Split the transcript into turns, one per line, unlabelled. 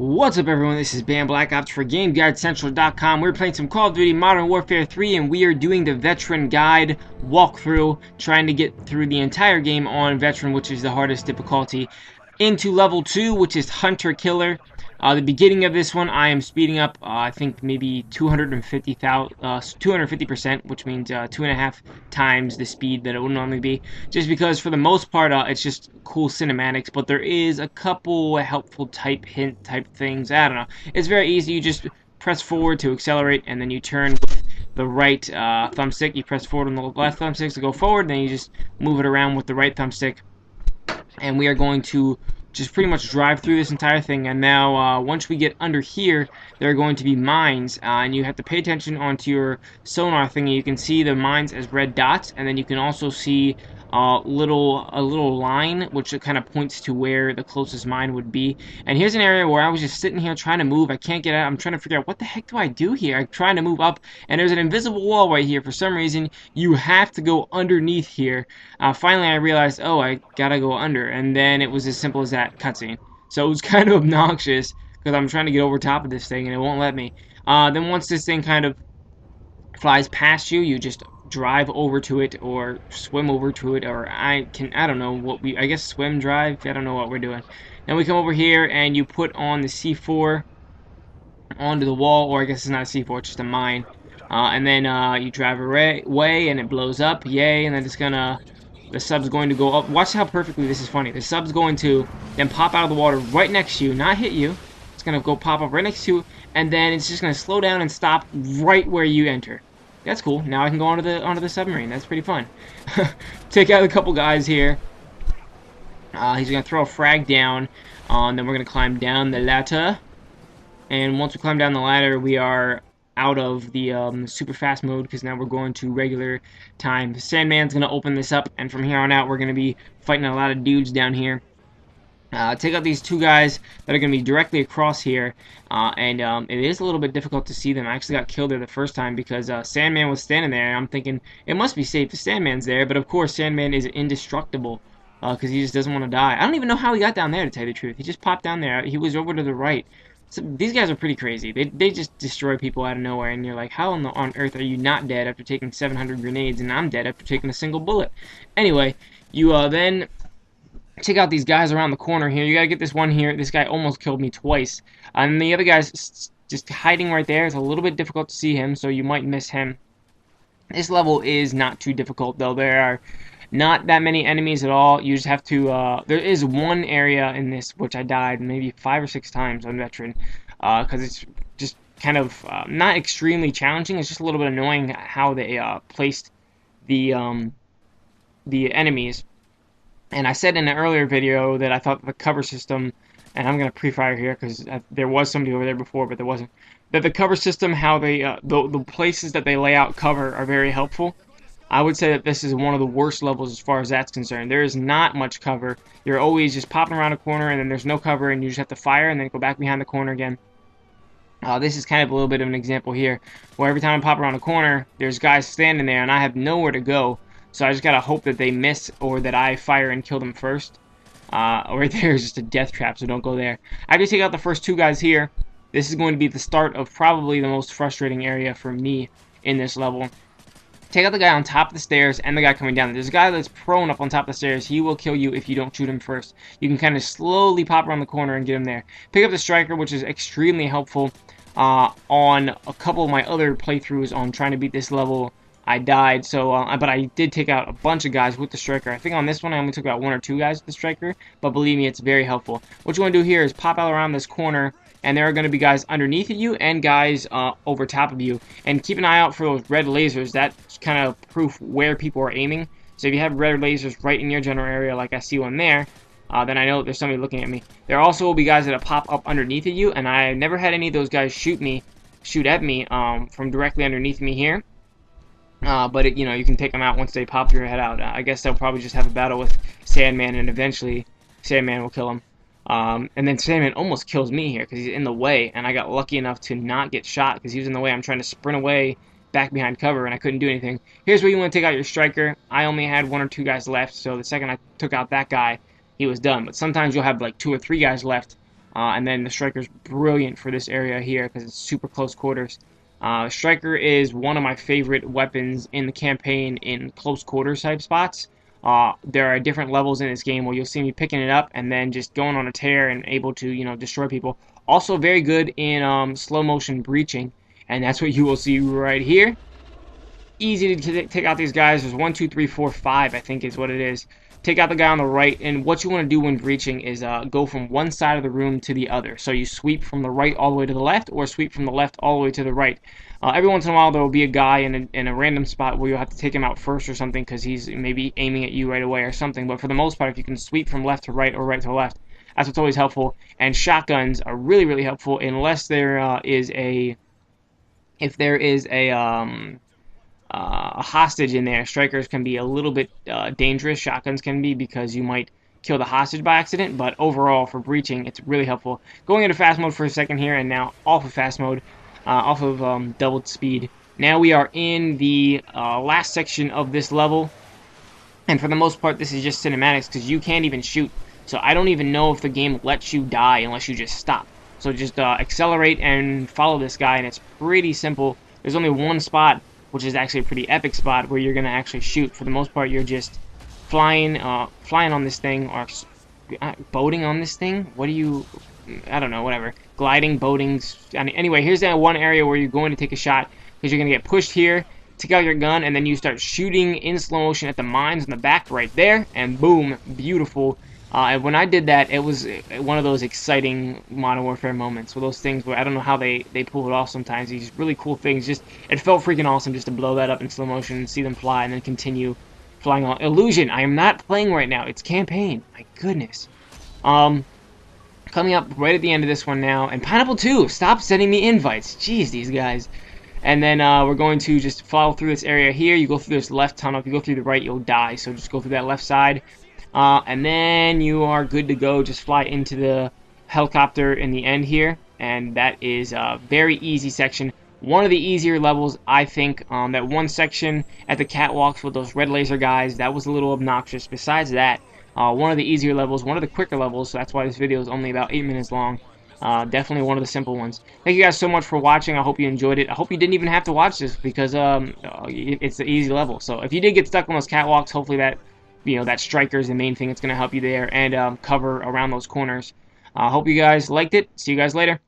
What's up, everyone? This is Bam Black Ops for GameGuideCentral.com. We're playing some Call of Duty Modern Warfare 3, and we are doing the Veteran Guide walkthrough, trying to get through the entire game on Veteran, which is the hardest difficulty, into Level 2, which is Hunter Killer. The beginning of this one, I am speeding up, I think maybe 250%, which means 2.5 times the speed that it would normally be. Just because, for the most part, it's just cool cinematics, but there is a couple helpful hint type things. I don't know. It's very easy. You just press forward to accelerate, and then you turn with the right thumbstick. You press forward on the left thumbstick to go forward, then you just move it around with the right thumbstick. And we are going to just pretty much drive through this entire thing. And now once we get under here, there are going to be mines, and you have to pay attention onto your sonar thing. You can see the mines as red dots, and then you can also see a little line which kind of points to where the closest mine would be. And here's an area where I was just sitting here trying to move. I can't get out. I'm trying to figure out what the heck do I do here. I'm trying to move up, and there's an invisible wall right here. For some reason, you have to go underneath here. Finally, I realized, oh, I gotta go under, and then it was as simple as that cutscene. So it was kind of obnoxious because I'm trying to get over top of this thing, and it won't let me. Then once this thing kind of flies past you, you just drive over to it or swim over to it, or I don't know what I guess swim, drive, I don't know what we're doing. Then we come over here and you put on the C4 onto the wall, or I guess it's not a C4, it's just a mine. And then you drive away and it blows up, yay, and then the sub's going to go up. Watch how perfectly this is funny. The sub's going to then pop out of the water right next to you, not hit you. It's going to go pop up right next to you, and then it's just going to slow down and stop right where you enter. That's cool. Now I can go onto the submarine. That's pretty fun. Take out a couple guys here. He's going to throw a frag down, and then we're going to climb down the ladder. And once we climb down the ladder, we are out of the super fast mode, because now we're going to regular time. Sandman's going to open this up, and from here on out, we're going to be fighting a lot of dudes down here. Take out these two guys that are going to be directly across here, and it is a little bit difficult to see them. I actually got killed there the first time because Sandman was standing there, and I'm thinking it must be safe if Sandman's there, but of course Sandman is indestructible because he just doesn't want to die. I don't even know how he got down there, to tell you the truth. He just popped down there. He was over to the right. So these guys are pretty crazy. They just destroy people out of nowhere, and you're like, how on earth are you not dead after taking 700 grenades, and I'm dead after taking a single bullet? Anyway, you then check out these guys around the corner here. You gotta get this one here. This guy almost killed me twice. And the other guy's just hiding right there. It's a little bit difficult to see him, so you might miss him. This level is not too difficult, though. There are not that many enemies at all. You just have to, there is one area in this which I died maybe 5 or 6 times on Veteran, because it's just kind of not extremely challenging. It's just a little bit annoying how they placed the enemies. And I said in an earlier video that I thought the cover system, and I'm going to pre-fire here because there was somebody over there before, but there wasn't, that the cover system, how they, the places that they lay out cover are very helpful. I would say that this is one of the worst levels as far as that's concerned. There is not much cover. You're always just popping around a corner, and then there's no cover, and you just have to fire, and then go back behind the corner again. This is kind of a little bit of an example here, where every time I pop around a corner, there's guys standing there, and I have nowhere to go. So I just gotta hope that they miss, or that I fire and kill them first. Right there is just a death trap, so don't go there. I just take out the first two guys here. This is going to be the start of probably the most frustrating area for me in this level. Take out the guy on top of the stairs and the guy coming down. There's a guy that's prone up on top of the stairs. He will kill you if you don't shoot him first. You can kind of slowly pop around the corner and get him there. Pick up the striker, which is extremely helpful on a couple of my other playthroughs on trying to beat this level. I died, so but I did take out a bunch of guys with the striker. I think on this one I only took out 1 or 2 guys with the striker, but believe me, it's very helpful. What you want to do here is pop out around this corner, and there are going to be guys underneath of you and guys over top of you. And keep an eye out for those red lasers. That's kind of proof where people are aiming. So if you have red lasers right in your general area, like I see one there, then I know that there's somebody looking at me. There also will be guys that pop up underneath of you, and I never had any of those guys shoot at me from directly underneath me here. But you know, you can take them out once they pop your head out. I guess they'll probably just have a battle with Sandman, and eventually Sandman will kill him. And then Sandman almost kills me here because he's in the way, and I got lucky enough to not get shot because he was in the way. I'm trying to sprint away back behind cover, and I couldn't do anything. Here's where you want to take out your striker. I only had 1 or 2 guys left, so the second I took out that guy, he was done. But sometimes you'll have like 2 or 3 guys left, And then the Striker's brilliant for this area here because it's super close quarters. Striker is one of my favorite weapons in the campaign in close quarters type spots. There are different levels in this game where you'll see me picking it up and then just going on a tear and able to, destroy people. Also very good in slow motion breaching, and that's what you will see right here. Easy to take out these guys. There's 1, 2, 3, 4, 5, I think is what it is. Take out the guy on the right, and what you want to do when breaching is go from one side of the room to the other. So you sweep from the right all the way to the left, or sweep from the left all the way to the right. Every once in a while, there will be a guy in a random spot where you'll have to take him out first or something because he's maybe aiming at you right away or something. But for the most part, if you can sweep from left to right or right to left, that's what's always helpful. And shotguns are really, really helpful unless there is a if there is a hostage in there. Strikers can be a little bit dangerous. Shotguns can be because you might kill the hostage by accident, but overall for breaching, it's really helpful. Going into fast mode for a second here, and now off of fast mode, off of doubled speed. Now we are in the last section of this level, and for the most part, this is just cinematics because you can't even shoot. So I don't even know if the game lets you die unless you just stop. So just accelerate and follow this guy, and it's pretty simple. There's only one spot, which is actually a pretty epic spot, where you're going to actually shoot. For the most part, you're just flying on this thing, or boating on this thing. What do you... I don't know, whatever. Gliding, boating... Anyway, here's that one area where you're going to take a shot, because you're going to get pushed here, take out your gun, and then you start shooting in slow motion at the mines in the back right there, and boom, beautiful. And when I did that, it was one of those exciting Modern Warfare moments. With those things where I don't know how they pull it off sometimes. These really cool things. Just it felt freaking awesome just to blow that up in slow motion and see them fly and then continue flying on. Illusion, I am not playing right now. It's campaign. My goodness. Coming up right at the end of this one now. And Pineapple 2, stop sending me invites. Jeez, these guys. And then we're going to just follow through this area here. You go through this left tunnel. If you go through the right, you'll die. So just go through that left side. And then you are good to go. Just fly into the helicopter in the end here, and that is a very easy section. One of the easier levels, I think. That one section at the catwalks with those red laser guys, that was a little obnoxious. Besides that, one of the easier levels, one of the quicker levels, so that's why this video is only about 8 minutes long. Definitely one of the simple ones. Thank you guys so much for watching. I hope you enjoyed it. I hope you didn't even have to watch this because it's an easy level. So if you did get stuck on those catwalks, hopefully that that striker is the main thing that's going to help you there and cover around those corners. Hope you guys liked it. See you guys later.